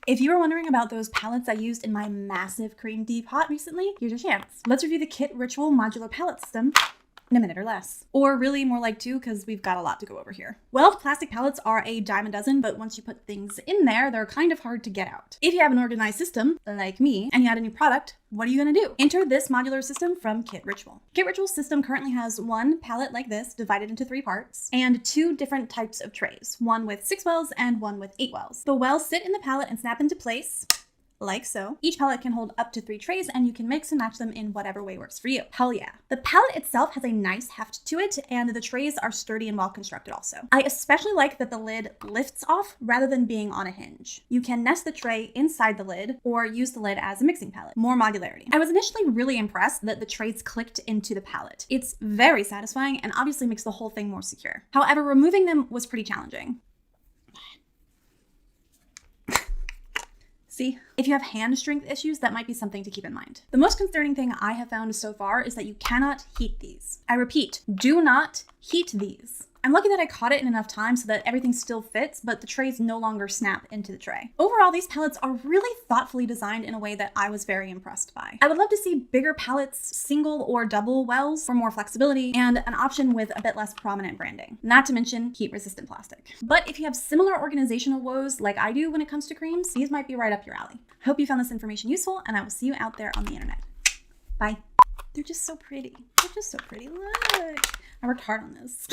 If you were wondering about those palettes I used in my massive cream depot recently, here's your chance. Let's review the Kit Ritual Modular Palette System in a minute or less. Or really more like 2, because we've got a lot to go over here. Well, plastic palettes are a dime a dozen, but once you put things in there, they're kind of hard to get out. If you have an organized system, like me, and you add a new product, what are you gonna do? Enter this modular system from Kit Ritual. Kit Ritual's system currently has one palette like this, divided into 3 parts, and 2 different types of trays, one with 6 wells and one with 8 wells. The wells sit in the palette and snap into place, like so. Each palette can hold up to 3 trays, and you can mix and match them in whatever way works for you. Hell yeah. The palette itself has a nice heft to it, and the trays are sturdy and well constructed also. I especially like that the lid lifts off rather than being on a hinge. You can nest the tray inside the lid or use the lid as a mixing palette. More modularity. I was initially really impressed that the trays clicked into the palette. It's very satisfying and obviously makes the whole thing more secure. However, removing them was pretty challenging. See, if you have hand strength issues, that might be something to keep in mind. The most concerning thing I have found so far is that you cannot heat these. I repeat, do not heat these. I'm lucky that I caught it in enough time so that everything still fits, but the trays no longer snap into the tray. Overall, these palettes are really thoughtfully designed in a way that I was very impressed by. I would love to see bigger palettes, single or double wells for more flexibility, and an option with a bit less prominent branding. Not to mention heat-resistant plastic. But if you have similar organizational woes like I do when it comes to creams, these might be right up your alley. Hope you found this information useful, and I will see you out there on the internet. Bye. They're just so pretty. They're just so pretty. Look. I worked hard on this.